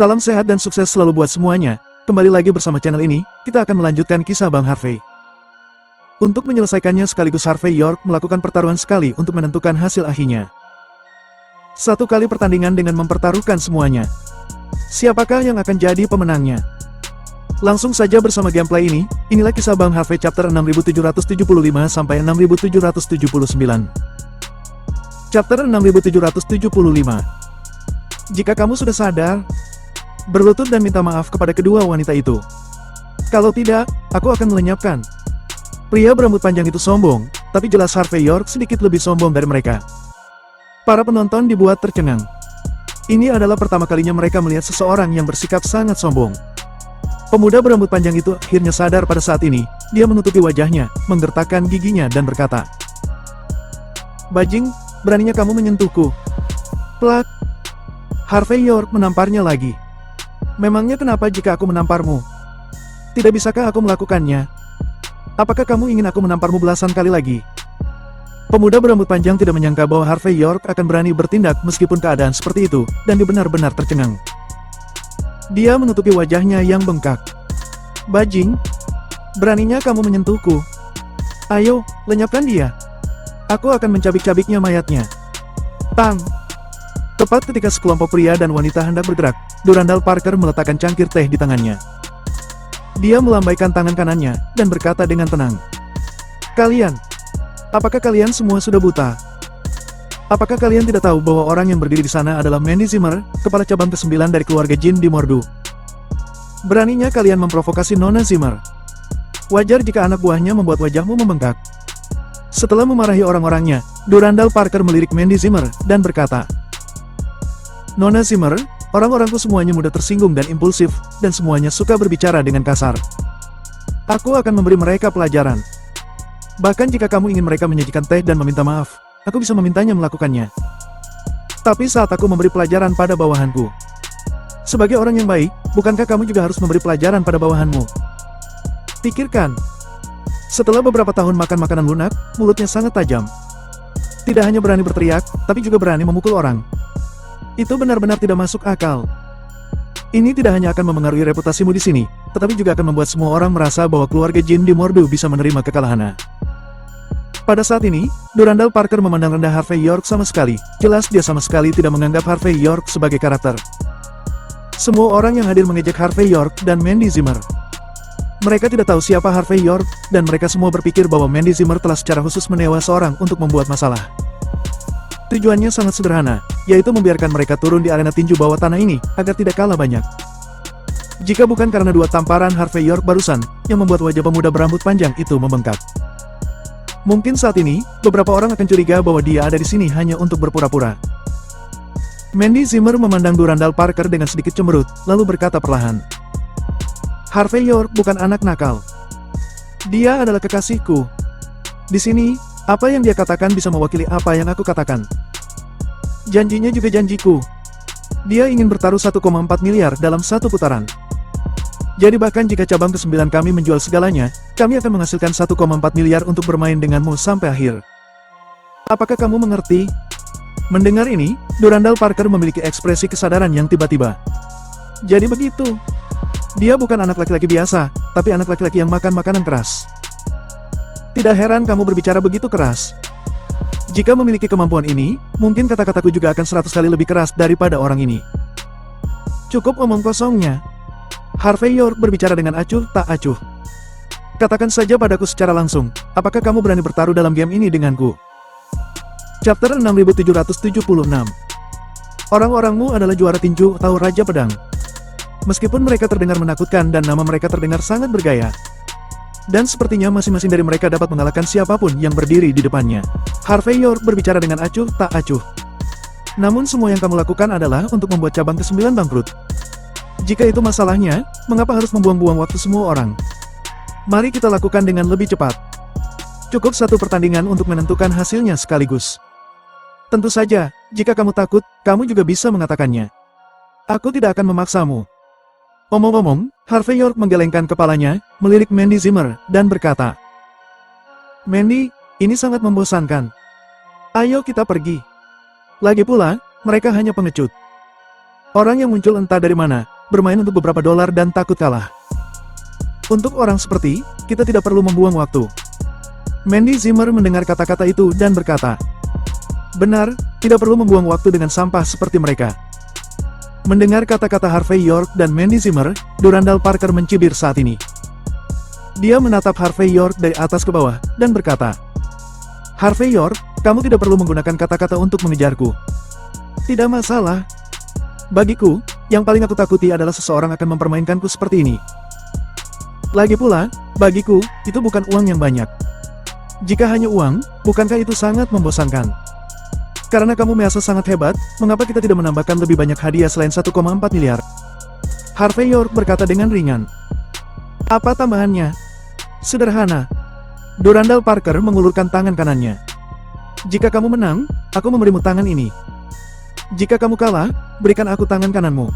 Salam sehat dan sukses selalu buat semuanya. Kembali lagi bersama channel ini, kita akan melanjutkan kisah Bang Harvey. Untuk menyelesaikannya sekaligus Harvey York melakukan pertaruhan sekali untuk menentukan hasil akhirnya. Satu kali pertandingan dengan mempertaruhkan semuanya. Siapakah yang akan jadi pemenangnya? Langsung saja bersama gameplay ini, inilah kisah Bang Harvey chapter 6775 sampai 6779. Chapter 6775. Jika kamu sudah sadar, berlutut dan minta maaf kepada kedua wanita itu. Kalau tidak, aku akan melenyapkan. Pria berambut panjang itu sombong, tapi jelas Harvey York sedikit lebih sombong dari mereka. Para penonton dibuat tercengang. Ini adalah pertama kalinya mereka melihat seseorang yang bersikap sangat sombong. Pemuda berambut panjang itu akhirnya sadar pada saat ini. Dia menutupi wajahnya, menggertakkan giginya dan berkata, "Bajing, beraninya kamu menyentuhku." Plak. Harvey York menamparnya lagi. "Memangnya kenapa jika aku menamparmu? Tidak bisakah aku melakukannya? Apakah kamu ingin aku menamparmu belasan kali lagi?" Pemuda berambut panjang tidak menyangka bahwa Harvey York akan berani bertindak meskipun keadaan seperti itu, dan dia benar-benar tercengang. Dia menutupi wajahnya yang bengkak. "Bajing, beraninya kamu menyentuhku. Ayo, lenyapkan dia. Aku akan mencabik-cabiknya mayatnya." Tang! Tepat ketika sekelompok pria dan wanita hendak bergerak, Durandal Parker meletakkan cangkir teh di tangannya. Dia melambaikan tangan kanannya, dan berkata dengan tenang, "Kalian, apakah kalian semua sudah buta? Apakah kalian tidak tahu bahwa orang yang berdiri di sana adalah Mandy Zimmer, kepala cabang ke-9 dari keluarga Jin di Mordu? Beraninya kalian memprovokasi Nona Zimmer. Wajar jika anak buahnya membuat wajahmu membengkak." Setelah memarahi orang-orangnya, Durandal Parker melirik Mandy Zimmer, dan berkata, "Nona Zimmer, orang-orangku semuanya mudah tersinggung dan impulsif, dan semuanya suka berbicara dengan kasar. Aku akan memberi mereka pelajaran. Bahkan jika kamu ingin mereka menyajikan teh dan meminta maaf, aku bisa memintanya melakukannya. Tapi saat aku memberi pelajaran pada bawahanku. Sebagai orang yang baik, bukankah kamu juga harus memberi pelajaran pada bawahanmu? Pikirkan. Setelah beberapa tahun makan makanan lunak, mulutnya sangat tajam. Tidak hanya berani berteriak, tapi juga berani memukul orang. Itu benar-benar tidak masuk akal. Ini tidak hanya akan memengaruhi reputasimu di sini, tetapi juga akan membuat semua orang merasa bahwa keluarga Jin di Mordu bisa menerima kekalahan." Pada saat ini, Durandal Parker memandang rendah Harvey York sama sekali. Jelas dia sama sekali tidak menganggap Harvey York sebagai karakter. Semua orang yang hadir mengejek Harvey York dan Mandy Zimmer. Mereka tidak tahu siapa Harvey York, dan mereka semua berpikir bahwa Mandy Zimmer telah secara khusus menewa seorang untuk membuat masalah. Tujuannya sangat sederhana, yaitu membiarkan mereka turun di arena tinju bawah tanah ini, agar tidak kalah banyak. Jika bukan karena dua tamparan Harvey York barusan, yang membuat wajah pemuda berambut panjang itu membengkak. Mungkin saat ini, beberapa orang akan curiga bahwa dia ada di sini hanya untuk berpura-pura. Mandy Zimmer memandang Durandal Parker dengan sedikit cemberut, lalu berkata perlahan, "Harvey York bukan anak nakal. Dia adalah kekasihku. Di sini, apa yang dia katakan bisa mewakili apa yang aku katakan. Janjinya juga janjiku. Dia ingin bertaruh 1,4 miliar dalam satu putaran. Jadi bahkan jika cabang ke-9 kami menjual segalanya, kami akan menghasilkan 1,4 miliar untuk bermain denganmu sampai akhir. Apakah kamu mengerti?" Mendengar ini, Durandal Parker memiliki ekspresi kesadaran yang tiba-tiba. Jadi begitu. Dia bukan anak laki-laki biasa, tapi anak laki-laki yang makan makanan keras. Tidak heran kamu berbicara begitu keras. Jika memiliki kemampuan ini, mungkin kata-kataku juga akan 100 kali lebih keras daripada orang ini. Cukup omong kosongnya. Harvey York berbicara dengan acuh tak acuh. Katakan saja padaku secara langsung, apakah kamu berani bertaruh dalam game ini denganku? Chapter 6776. Orang-orangmu adalah juara tinju atau Raja Pedang. Meskipun mereka terdengar menakutkan dan nama mereka terdengar sangat bergaya. Dan sepertinya masing-masing dari mereka dapat mengalahkan siapapun yang berdiri di depannya. Harvey York berbicara dengan acuh tak acuh. Namun semua yang kamu lakukan adalah untuk membuat cabang ke-9 bangkrut. Jika itu masalahnya, mengapa harus membuang-buang waktu semua orang? Mari kita lakukan dengan lebih cepat. Cukup satu pertandingan untuk menentukan hasilnya sekaligus. Tentu saja, jika kamu takut, kamu juga bisa mengatakannya. Aku tidak akan memaksamu. Omong-omong, Harvey York menggelengkan kepalanya, melirik Mandy Zimmer, dan berkata, "Mandy, ini sangat membosankan. Ayo kita pergi. Lagi pula, mereka hanya pengecut." Orang yang muncul entah dari mana, bermain untuk beberapa dolar dan takut kalah. Untuk orang seperti, kita tidak perlu membuang waktu. Mandy Zimmer mendengar kata-kata itu dan berkata, "Benar, tidak perlu membuang waktu dengan sampah seperti mereka." Mendengar kata-kata Harvey York dan Mandy Zimmer, Durandal Parker mencibir saat ini. Dia menatap Harvey York dari atas ke bawah, dan berkata, "Harvey York, kamu tidak perlu menggunakan kata-kata untuk mengejarku. Tidak masalah. Bagiku, yang paling aku takuti adalah seseorang akan mempermainkanku seperti ini. Lagi pula, bagiku, itu bukan uang yang banyak. Jika hanya uang, bukankah itu sangat membosankan? Karena kamu merasa sangat hebat, mengapa kita tidak menambahkan lebih banyak hadiah selain 1,4 miliar? Harvey York berkata dengan ringan. "Apa tambahannya?" "Sederhana." Durandal Parker mengulurkan tangan kanannya. "Jika kamu menang, aku memberimu tangan ini. Jika kamu kalah, berikan aku tangan kananmu.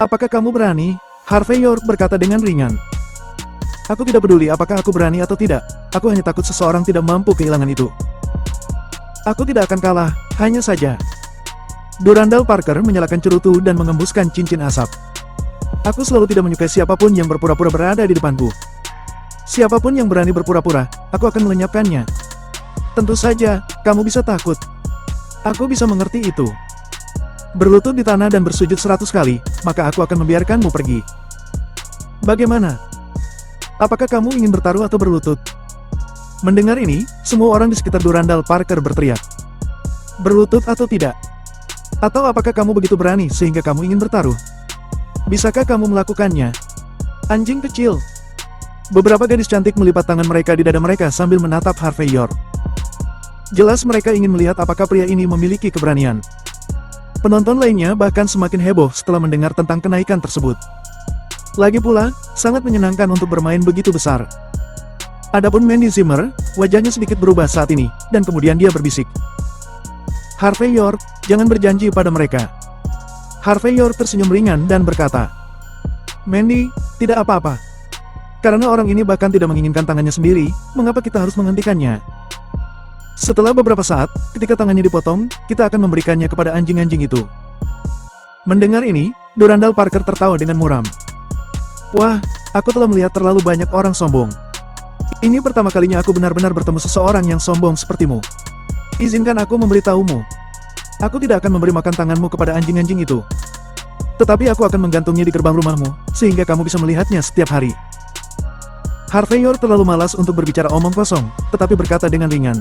Apakah kamu berani?" Harvey York berkata dengan ringan. "Aku tidak peduli apakah aku berani atau tidak, aku hanya takut seseorang tidak mampu kehilangan itu. Aku tidak akan kalah, hanya saja." Durandal Parker menyalakan cerutu dan mengembuskan cincin asap. "Aku selalu tidak menyukai siapapun yang berpura-pura berada di depanku. Siapapun yang berani berpura-pura, aku akan melenyapkannya. Tentu saja, kamu bisa takut. Aku bisa mengerti itu. Berlutut di tanah dan bersujud 100 kali, maka aku akan membiarkanmu pergi. Bagaimana? Apakah kamu ingin bertaruh atau berlutut?" Mendengar ini, semua orang di sekitar Durandal Parker berteriak. "Berlutut atau tidak? Atau apakah kamu begitu berani sehingga kamu ingin bertaruh? Bisakah kamu melakukannya? Anjing kecil." Beberapa gadis cantik melipat tangan mereka di dada mereka sambil menatap Harvey York. Jelas mereka ingin melihat apakah pria ini memiliki keberanian. Penonton lainnya bahkan semakin heboh setelah mendengar tentang kenaikan tersebut. Lagi pula, sangat menyenangkan untuk bermain begitu besar. Adapun Mandy Zimmer, wajahnya sedikit berubah saat ini, dan kemudian dia berbisik. "Harvey York, jangan berjanji pada mereka." Harvey York tersenyum ringan dan berkata, "Mandy, tidak apa-apa. Karena orang ini bahkan tidak menginginkan tangannya sendiri, mengapa kita harus menghentikannya? Setelah beberapa saat, ketika tangannya dipotong, kita akan memberikannya kepada anjing-anjing itu." Mendengar ini, Durandal Parker tertawa dengan muram. "Wah, aku telah melihat terlalu banyak orang sombong. Ini pertama kalinya aku benar-benar bertemu seseorang yang sombong sepertimu. Izinkan aku memberitahumu. Aku tidak akan memberi makan tanganmu kepada anjing-anjing itu. Tetapi aku akan menggantungnya di gerbang rumahmu, sehingga kamu bisa melihatnya setiap hari." Harvey York terlalu malas untuk berbicara omong kosong, tetapi berkata dengan ringan,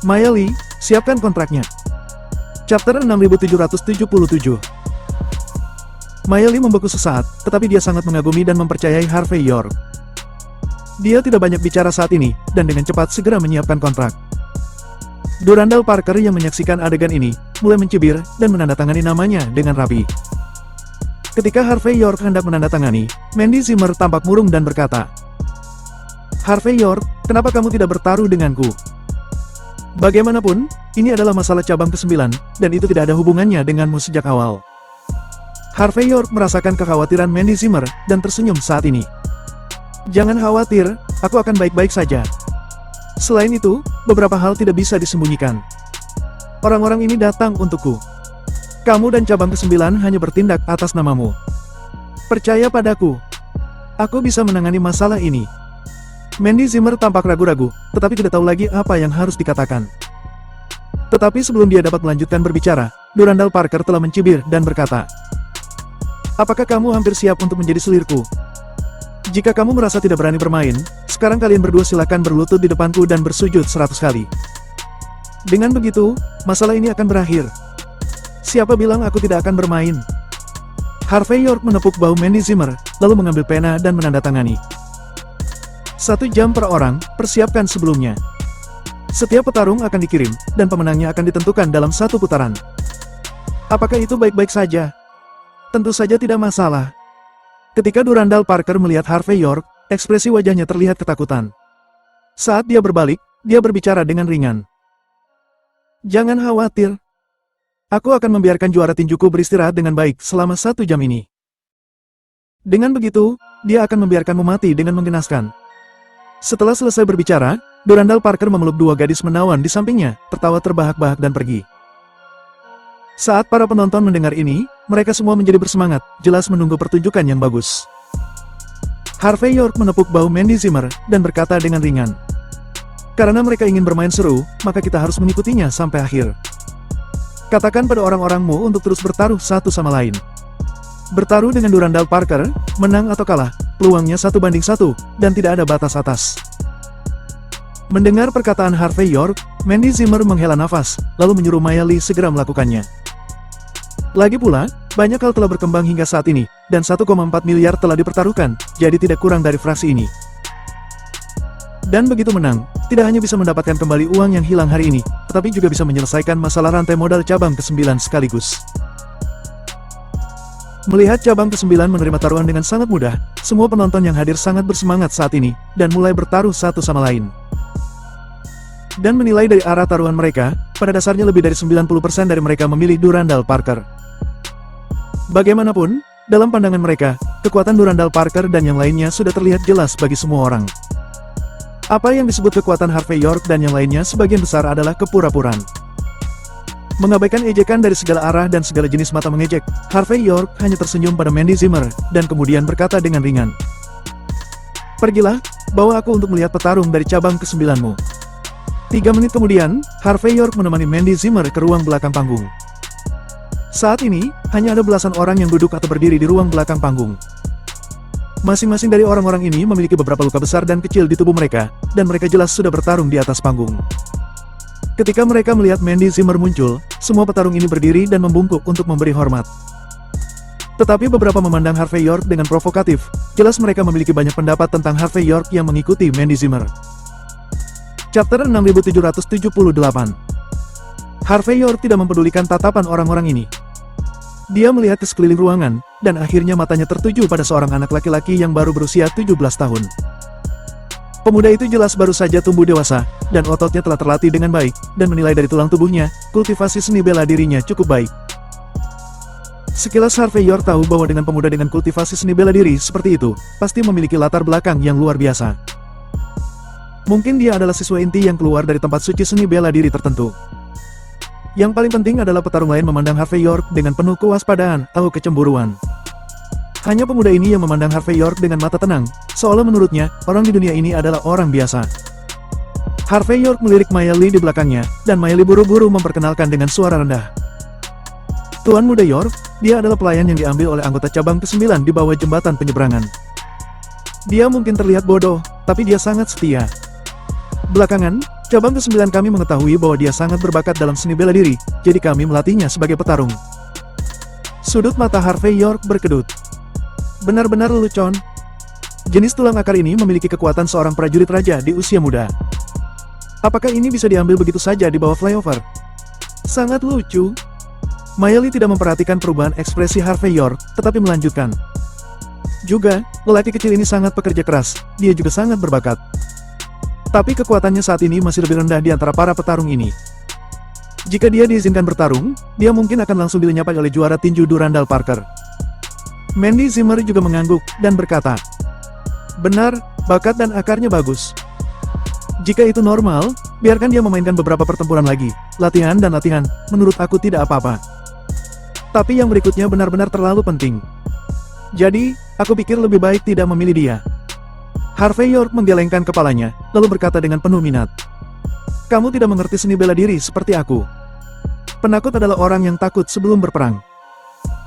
"Maya Lee, siapkan kontraknya." Chapter 6777. Maya Lee membeku sesaat, tetapi dia sangat mengagumi dan mempercayai Harvey York. Dia tidak banyak bicara saat ini, dan dengan cepat segera menyiapkan kontrak. Durandal Parker yang menyaksikan adegan ini, mulai mencibir dan menandatangani namanya dengan rapi. Ketika Harvey York hendak menandatangani, Mandy Zimmer tampak murung dan berkata, "Harvey York, kenapa kamu tidak bertaruh denganku? Bagaimanapun, ini adalah masalah cabang ke-9, dan itu tidak ada hubungannya denganmu sejak awal." Harvey York merasakan kekhawatiran Mandy Zimmer, dan tersenyum saat ini. "Jangan khawatir, aku akan baik-baik saja. Selain itu, beberapa hal tidak bisa disembunyikan. Orang-orang ini datang untukku. Kamu dan cabang ke-9 hanya bertindak atas namamu. Percaya padaku. Aku bisa menangani masalah ini." Mandy Zimmer tampak ragu-ragu, tetapi tidak tahu lagi apa yang harus dikatakan. Tetapi sebelum dia dapat melanjutkan berbicara, Durandal Parker telah mencibir dan berkata, "Apakah kamu hampir siap untuk menjadi selirku? Jika kamu merasa tidak berani bermain, sekarang kalian berdua silakan berlutut di depanku dan bersujud 100 kali. Dengan begitu, masalah ini akan berakhir. Siapa bilang aku tidak akan bermain?" Harvey York menepuk bahu Mandy Zimmer, lalu mengambil pena dan menandatangani. 1 jam per orang, persiapkan sebelumnya. Setiap petarung akan dikirim, dan pemenangnya akan ditentukan dalam 1 putaran. Apakah itu baik-baik saja? Tentu saja tidak masalah. Ketika Durandal Parker melihat Harvey York, ekspresi wajahnya terlihat ketakutan. Saat dia berbalik, dia berbicara dengan ringan. "Jangan khawatir. Aku akan membiarkan juara tinjuku beristirahat dengan baik selama 1 jam ini. Dengan begitu, dia akan membiarkanmu mati dengan menggenaskan." Setelah selesai berbicara, Durandal Parker memeluk 2 gadis menawan di sampingnya, tertawa terbahak-bahak dan pergi. Saat para penonton mendengar ini, mereka semua menjadi bersemangat, jelas menunggu pertunjukan yang bagus. Harvey York menepuk bahu Mandy Zimmer, dan berkata dengan ringan. Karena mereka ingin bermain seru, maka kita harus mengikutinya sampai akhir. Katakan pada orang-orangmu untuk terus bertaruh satu sama lain. Bertaruh dengan Durandal Parker, menang atau kalah, peluangnya 1 banding 1, dan tidak ada batas atas. Mendengar perkataan Harvey York, Mandy Zimmer menghela nafas, lalu menyuruh Maya Lee segera melakukannya. Lagi pula, banyak hal telah berkembang hingga saat ini, dan 1,4 miliar telah dipertaruhkan, jadi tidak kurang dari fraksi ini. Dan begitu menang, tidak hanya bisa mendapatkan kembali uang yang hilang hari ini, tetapi juga bisa menyelesaikan masalah rantai modal cabang ke-9 sekaligus. Melihat cabang ke-9 menerima taruhan dengan sangat mudah, semua penonton yang hadir sangat bersemangat saat ini, dan mulai bertaruh satu sama lain. Dan menilai dari arah taruhan mereka, pada dasarnya lebih dari 90% dari mereka memilih Durandal Parker. Bagaimanapun, dalam pandangan mereka, kekuatan Durandal Parker dan yang lainnya sudah terlihat jelas bagi semua orang. Apa yang disebut kekuatan Harvey York dan yang lainnya sebagian besar adalah kepura-puraan. Mengabaikan ejekan dari segala arah dan segala jenis mata mengejek, Harvey York hanya tersenyum pada Mandy Zimmer, dan kemudian berkata dengan ringan. Pergilah, bawa aku untuk melihat petarung dari cabang ke-9-mu. 3 menit kemudian, Harvey York menemani Mandy Zimmer ke ruang belakang panggung. Saat ini, hanya ada belasan orang yang duduk atau berdiri di ruang belakang panggung. Masing-masing dari orang-orang ini memiliki beberapa luka besar dan kecil di tubuh mereka, dan mereka jelas sudah bertarung di atas panggung. Ketika mereka melihat Mandy Zimmer muncul, semua petarung ini berdiri dan membungkuk untuk memberi hormat. Tetapi beberapa memandang Harvey York dengan provokatif, jelas mereka memiliki banyak pendapat tentang Harvey York yang mengikuti Mandy Zimmer. Chapter 6778. Harvey York tidak mempedulikan tatapan orang-orang ini. Dia melihat ke sekeliling ruangan, dan akhirnya matanya tertuju pada seorang anak laki-laki yang baru berusia 17 tahun. Pemuda itu jelas baru saja tumbuh dewasa, dan ototnya telah terlatih dengan baik, dan menilai dari tulang tubuhnya, kultivasi seni bela dirinya cukup baik. Sekilas Harvey York tahu bahwa dengan pemuda dengan kultivasi seni bela diri seperti itu, pasti memiliki latar belakang yang luar biasa. Mungkin dia adalah siswa inti yang keluar dari tempat suci seni bela diri tertentu. Yang paling penting adalah petarung lain memandang Harvey York dengan penuh kewaspadaan atau kecemburuan. Hanya pemuda ini yang memandang Harvey York dengan mata tenang, seolah menurutnya, orang di dunia ini adalah orang biasa. Harvey York melirik Maya Lee di belakangnya, dan Maya Lee buru-buru memperkenalkan dengan suara rendah. Tuan Muda York, dia adalah pelayan yang diambil oleh anggota cabang ke-9 di bawah jembatan penyeberangan. Dia mungkin terlihat bodoh, tapi dia sangat setia. Belakangan, cabang ke-9 kami mengetahui bahwa dia sangat berbakat dalam seni bela diri, jadi kami melatihnya sebagai petarung. Sudut mata Harvey York berkedut. Benar-benar lelucon. Jenis tulang akar ini memiliki kekuatan seorang prajurit raja di usia muda. Apakah ini bisa diambil begitu saja di bawah flyover? Sangat lucu. Maya Lee tidak memperhatikan perubahan ekspresi Harvey York, tetapi melanjutkan. Juga, lelaki kecil ini sangat pekerja keras, dia juga sangat berbakat. Tapi kekuatannya saat ini masih lebih rendah di antara para petarung ini. Jika dia diizinkan bertarung, dia mungkin akan langsung dilenyapkan oleh juara tinju Durandal Parker. Mandy Zimmer juga mengangguk, dan berkata, benar, bakat dan akarnya bagus. Jika itu normal, biarkan dia memainkan beberapa pertempuran lagi, latihan dan latihan, menurut aku tidak apa-apa. Tapi yang berikutnya benar-benar terlalu penting. Jadi, aku pikir lebih baik tidak memilih dia. Harvey York menggelengkan kepalanya, lalu berkata dengan penuh minat. Kamu tidak mengerti seni bela diri seperti aku. Penakut adalah orang yang takut sebelum berperang.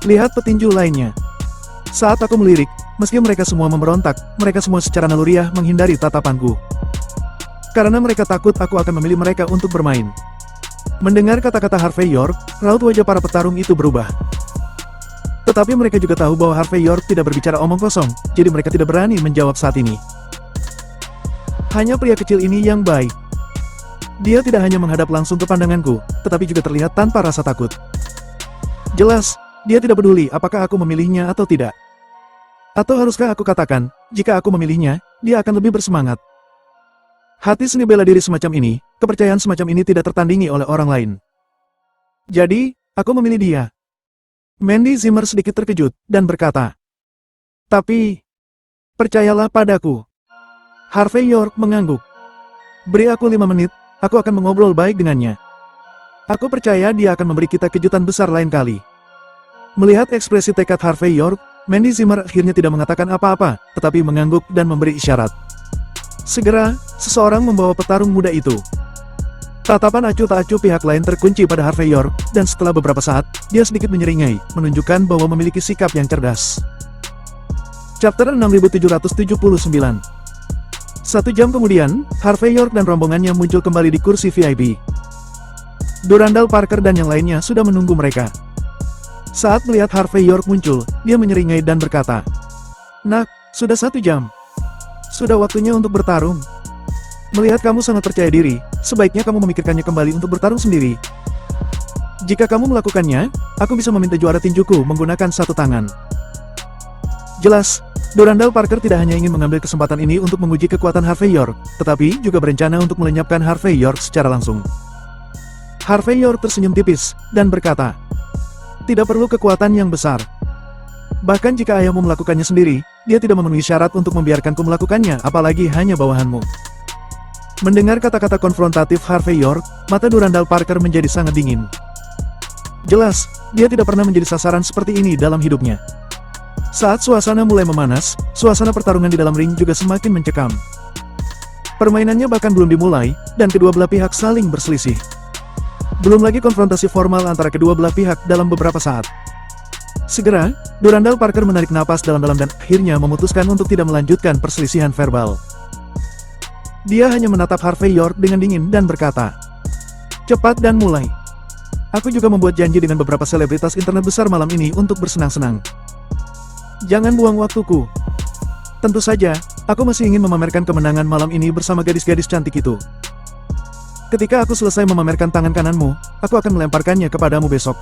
Lihat petinju lainnya. Saat aku melirik, meski mereka semua memberontak, mereka semua secara naluriah menghindari tatapanku. Karena mereka takut aku akan memilih mereka untuk bermain. Mendengar kata-kata Harvey York, raut wajah para petarung itu berubah. Tetapi mereka juga tahu bahwa Harvey York tidak berbicara omong kosong, jadi mereka tidak berani menjawab saat ini. Hanya pria kecil ini yang baik. Dia tidak hanya menghadap langsung ke pandanganku, tetapi juga terlihat tanpa rasa takut. Jelas, dia tidak peduli apakah aku memilihnya atau tidak. Atau haruskah aku katakan, jika aku memilihnya, dia akan lebih bersemangat. Hati seni bela diri semacam ini, kepercayaan semacam ini tidak tertandingi oleh orang lain. Jadi, aku memilih dia. Mandy Zimmer sedikit terkejut, dan berkata, tapi, percayalah padaku. Harvey York mengangguk. Beri aku 5 menit, aku akan mengobrol baik dengannya. Aku percaya dia akan memberi kita kejutan besar lain kali. Melihat ekspresi tekad Harvey York, Mandy Zimmer akhirnya tidak mengatakan apa-apa, tetapi mengangguk dan memberi isyarat. Segera, seseorang membawa petarung muda itu. Tatapan acuh tak acuh pihak lain terkunci pada Harvey York, dan setelah beberapa saat, dia sedikit menyeringai, menunjukkan bahwa memiliki sikap yang cerdas. Chapter 6779. 1 jam kemudian, Harvey York dan rombongannya muncul kembali di kursi VIP. Durandal Parker dan yang lainnya sudah menunggu mereka. Saat melihat Harvey York muncul, dia menyeringai dan berkata, "Nak, sudah 1 jam. Sudah waktunya untuk bertarung. Melihat kamu sangat percaya diri, sebaiknya kamu memikirkannya kembali untuk bertarung sendiri. Jika kamu melakukannya, aku bisa meminta juara tinjuku menggunakan 1 tangan." Jelas, Durandal Parker tidak hanya ingin mengambil kesempatan ini untuk menguji kekuatan Harvey York, tetapi juga berencana untuk melenyapkan Harvey York secara langsung. Harvey York tersenyum tipis, dan berkata, "Tidak perlu kekuatan yang besar. Bahkan jika ayahmu melakukannya sendiri, dia tidak memenuhi syarat untuk membiarkanku melakukannya, apalagi hanya bawahanmu." Mendengar kata-kata konfrontatif Harvey York, mata Durandal Parker menjadi sangat dingin. Jelas, dia tidak pernah menjadi sasaran seperti ini dalam hidupnya. Saat suasana mulai memanas, suasana pertarungan di dalam ring juga semakin mencekam. Permainannya bahkan belum dimulai, dan kedua belah pihak saling berselisih. Belum lagi konfrontasi formal antara kedua belah pihak dalam beberapa saat. Segera, Durandal Parker menarik napas dalam-dalam dan akhirnya memutuskan untuk tidak melanjutkan perselisihan verbal. Dia hanya menatap Harvey York dengan dingin dan berkata, "Cepat dan mulai. Aku juga membuat janji dengan beberapa selebritas internet besar malam ini untuk bersenang-senang. Jangan buang waktuku. Tentu saja, aku masih ingin memamerkan kemenangan malam ini bersama gadis-gadis cantik itu. Ketika aku selesai memamerkan tangan kananmu, aku akan melemparkannya kepadamu besok."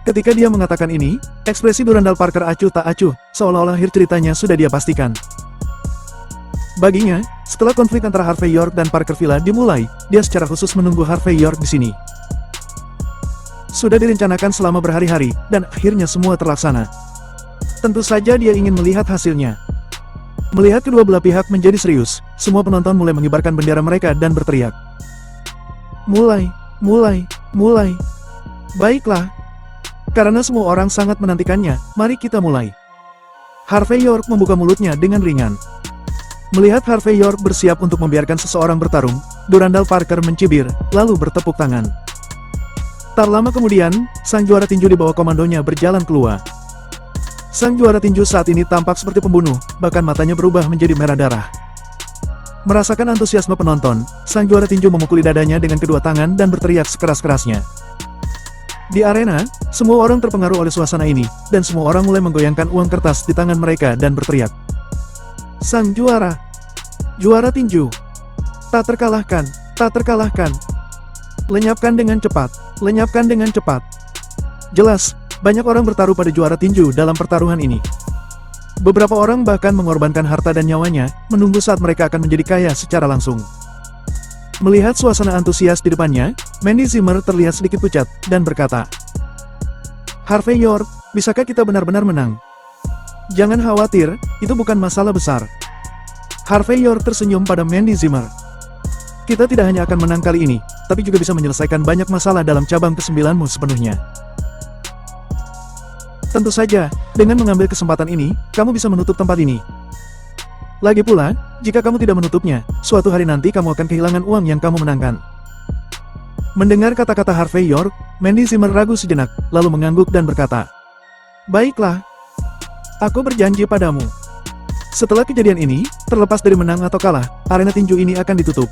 Ketika dia mengatakan ini, ekspresi Durandal Parker acuh tak acuh, seolah-olah akhir ceritanya sudah dia pastikan. Baginya, setelah konflik antara Harvey York dan Parker Villa dimulai, dia secara khusus menunggu Harvey York di sini. Sudah direncanakan selama berhari-hari, dan akhirnya semua terlaksana. Tentu saja dia ingin melihat hasilnya. Melihat kedua belah pihak menjadi serius, semua penonton mulai mengibarkan bendera mereka dan berteriak, "Mulai, mulai, mulai. Baiklah. Karena semua orang sangat menantikannya, mari kita mulai." Harvey York membuka mulutnya dengan ringan. Melihat Harvey York bersiap untuk membiarkan seseorang bertarung, Durandal Parker mencibir, lalu bertepuk tangan. Tak lama kemudian, sang juara tinju di bawah komandonya berjalan keluar. Sang juara tinju saat ini tampak seperti pembunuh, bahkan matanya berubah menjadi merah darah. Merasakan antusiasme penonton, sang juara tinju memukuli dadanya dengan kedua tangan dan berteriak sekeras-kerasnya. Di arena, semua orang terpengaruh oleh suasana ini, dan semua orang mulai menggoyangkan uang kertas di tangan mereka dan berteriak, "Sang juara! Juara tinju! Tak terkalahkan! Tak terkalahkan! Lenyapkan dengan cepat! Lenyapkan dengan cepat!" Jelas, banyak orang bertaruh pada juara tinju dalam pertaruhan ini. Beberapa orang bahkan mengorbankan harta dan nyawanya, menunggu saat mereka akan menjadi kaya secara langsung. Melihat suasana antusias di depannya, Mandy Zimmer terlihat sedikit pucat, dan berkata, "Harvey York, bisakah kita benar-benar menang? Jangan khawatir, itu bukan masalah besar." Harvey York tersenyum pada Mandy Zimmer. "Kita tidak hanya akan menang kali ini, tapi juga bisa menyelesaikan banyak masalah dalam cabang ke-9-mu sepenuhnya. Tentu saja, dengan mengambil kesempatan ini, kamu bisa menutup tempat ini. Lagi pula, jika kamu tidak menutupnya, suatu hari nanti kamu akan kehilangan uang yang kamu menangkan." Mendengar kata-kata Harvey York, Mandy Zimmer ragu sejenak, lalu mengangguk dan berkata, "Baiklah. Aku berjanji padamu. Setelah kejadian ini, terlepas dari menang atau kalah, arena tinju ini akan ditutup.